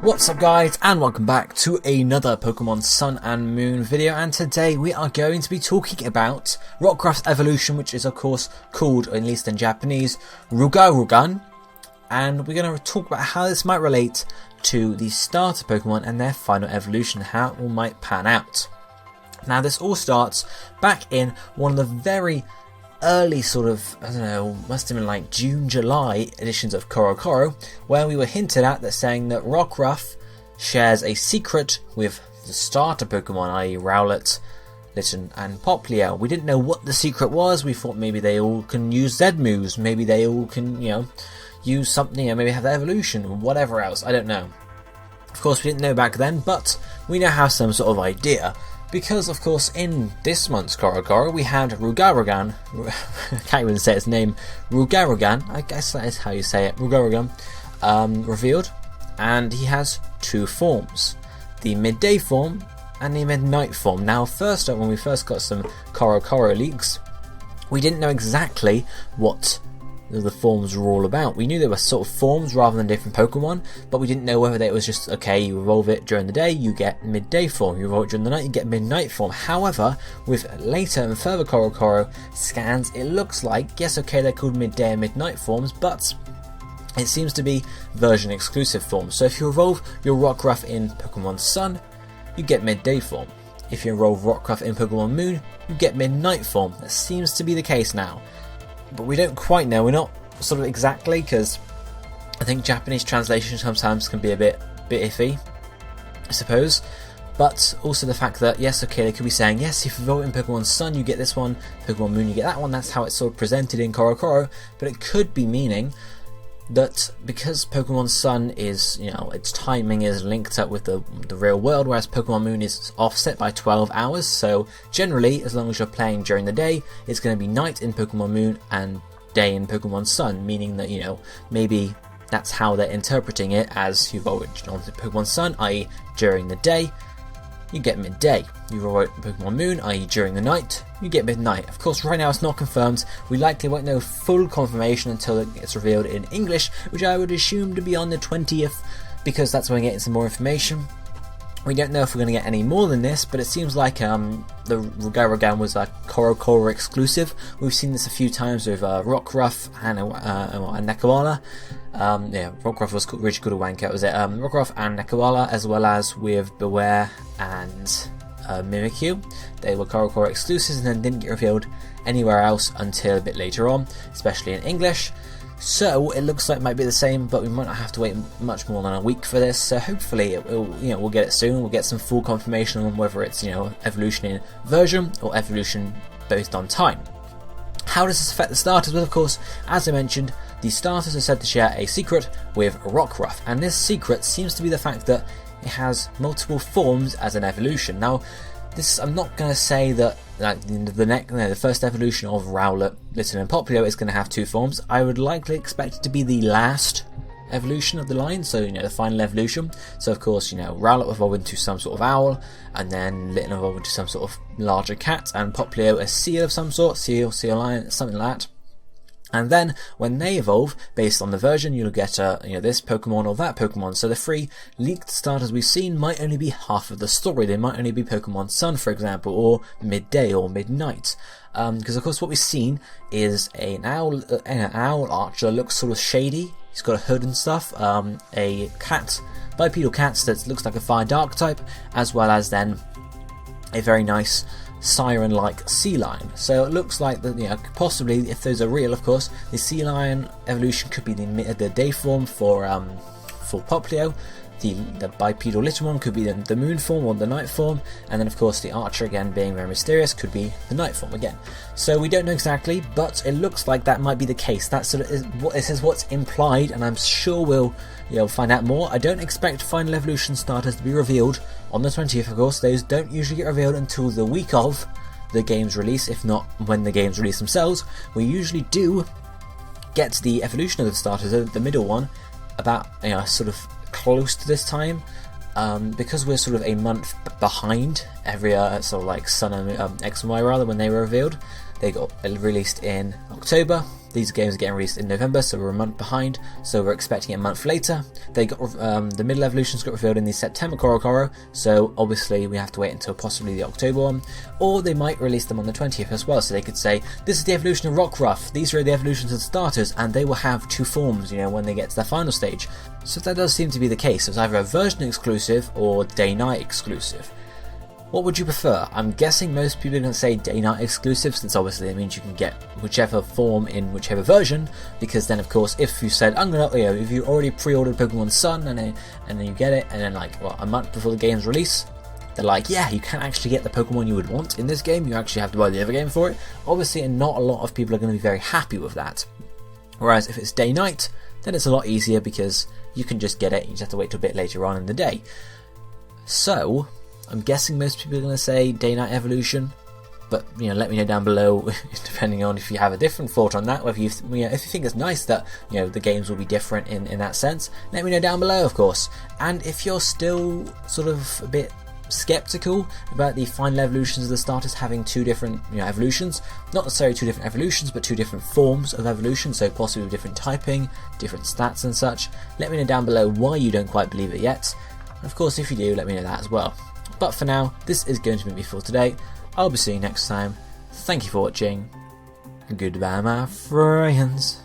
What's up guys, and welcome back to another Pokemon Sun and Moon video, and today we are going to be talking about Rockruff's evolution, which is of course called, at least in Japanese, Rugarugan, and we're going to talk about how this might relate to the starter Pokemon and their final evolution, how it all might pan out. Now this all starts back in one of the very early sort of, I don't know, must have been like June, July editions of CoroCoro, where we were hinted at that saying that Rockruff shares a secret with the starter Pokemon, i.e. Rowlet, Litten and Popplio. We didn't know what the secret was. We thought maybe they all can use Z moves, maybe they all can, use something, maybe have the evolution, or whatever else, I don't know. Of course we didn't know back then, but we now have some sort of idea. Because, of course, in this month's CoroCoro, we had Rugarugan, I can't even say its name, Rugarugan, I guess that is how you say it, Rugarugan, revealed, and he has two forms, the midday form and the midnight form. Now, first up, when we first got some CoroCoro leaks, we didn't know exactly what the forms were all about. We knew they were sort of forms rather than different Pokemon, but we didn't know whether it was just, okay, you evolve it during the day, you get midday form, you evolve it during the night, you get midnight form. However, with later and further CoroCoro scans, it looks like, yes, okay, they're called midday and midnight forms, but it seems to be version exclusive forms. So if you evolve your Rockruff in Pokemon Sun, you get midday form. If you evolve Rockruff in Pokemon Moon, you get midnight form. That seems to be the case now. But we don't quite know, we're not sort of exactly, because I think Japanese translation sometimes can be a bit iffy, I suppose. But also the fact that, yes, okay, they could be saying, yes, if you vote in Pokemon Sun, you get this one, Pokemon Moon, you get that one, that's how it's sort of presented in CoroCoro, but it could be meaning that because Pokemon Sun is, its timing is linked up with the real world, whereas Pokemon Moon is offset by 12 hours, so generally, as long as you're playing during the day, it's going to be night in Pokemon Moon and day in Pokemon Sun, meaning that, maybe that's how they're interpreting it, as you evolve it on Pokemon Sun, i.e. during the day, you get midday. You evolve Pokemon Moon, i.e. during the night, you get midnight. Of course, right now it's not confirmed. We likely won't know full confirmation until it gets revealed in English, which I would assume to be on the 20th, because that's when we're getting some more information. We don't know if we're going to get any more than this, but it seems like the Rugarugan was a CoroCoro exclusive. We've seen this a few times with Rockruff and Nekawala. Rockruff was really good at Wanker, was it? Rockruff and Nekawala, as well as with Beware and Mimikyu. They were CoroCoro exclusives and then didn't get revealed anywhere else until a bit later on, especially in English. So it looks like it might be the same, but we might not have to wait much more than a week for this. So hopefully, we'll get it soon. We'll get some full confirmation on whether it's evolution in version or evolution based on time. How does this affect the starters? Well, of course, as I mentioned, the starters are said to share a secret with Rockruff, and this secret seems to be the fact that it has multiple forms as an evolution. Now, this, I'm not going to say that the first evolution of Rowlet, Litten and Popplio is going to have two forms. I would likely expect it to be the last evolution of the line, so the final evolution. So of course, Rowlet will evolve into some sort of owl, and then Litten will evolve into some sort of larger cat, and Popplio a seal of some sort, seal lion, something like that. And then, when they evolve, based on the version, you'll get this Pokemon or that Pokemon. So the three leaked starters we've seen might only be half of the story. They might only be Pokemon Sun, for example, or midday or midnight. Because of course what we've seen is an owl archer looks sort of shady. He's got a hood and stuff. A cat, bipedal cat that looks like a fire dark type, as well as then a very nice siren-like sea lion. So it looks like that, possibly, if those are real, of course, the sea lion evolution could be the day form for Popplio. The bipedal little one could be the moon form or the night form, and then of course the archer, again being very mysterious, could be the night form again. So we don't know exactly, but it looks like that might be the case. That sort of is what this is, what's implied, and I'm sure we'll find out more. I don't expect final evolution starters to be revealed on the 20th, of course. Those don't usually get revealed until the week of the game's release, if not when the games release themselves. We usually do get the evolution of the starters, the middle one, about sort of close to this time, because we're sort of a month behind every sort of like Sun and X and Y rather when they were revealed. They got released in October, these games are getting released in November, so we're a month behind, so we're expecting it a month later. They got the middle evolutions got revealed in the September Korokoro, so obviously we have to wait until possibly the October one, or they might release them on the 20th as well, so they could say, this is the evolution of Rockruff, these are the evolutions of the starters, and they will have 2 forms, when they get to their final stage. So that does seem to be the case. It's either a version exclusive or day-night exclusive. What would you prefer? I'm guessing most people are going to say day-night exclusive, since obviously it means you can get whichever form in whichever version, because then of course if you said, if you already pre-ordered Pokemon Sun and then you get it, and then a month before the game's release, they're like, yeah, you can't actually get the Pokemon you would want in this game, you actually have to buy the other game for it. Obviously, and not a lot of people are going to be very happy with that. Whereas if it's day-night, then it's a lot easier because you can just get it, you just have to wait till a bit later on in the day. So, I'm guessing most people are going to say day-night evolution, but let me know down below, depending on if you have a different thought on that, whether if you think it's nice that the games will be different in that sense. Let me know down below, of course. And if you're still sort of a bit skeptical about the final evolutions of the starters having 2 different evolutions, not necessarily 2 different evolutions, but 2 different forms of evolution, so possibly with different typing, different stats and such, let me know down below why you don't quite believe it yet. And of course, if you do, let me know that as well. But for now, this is going to be me for today. I'll be seeing you next time. Thank you for watching. Goodbye, my friends.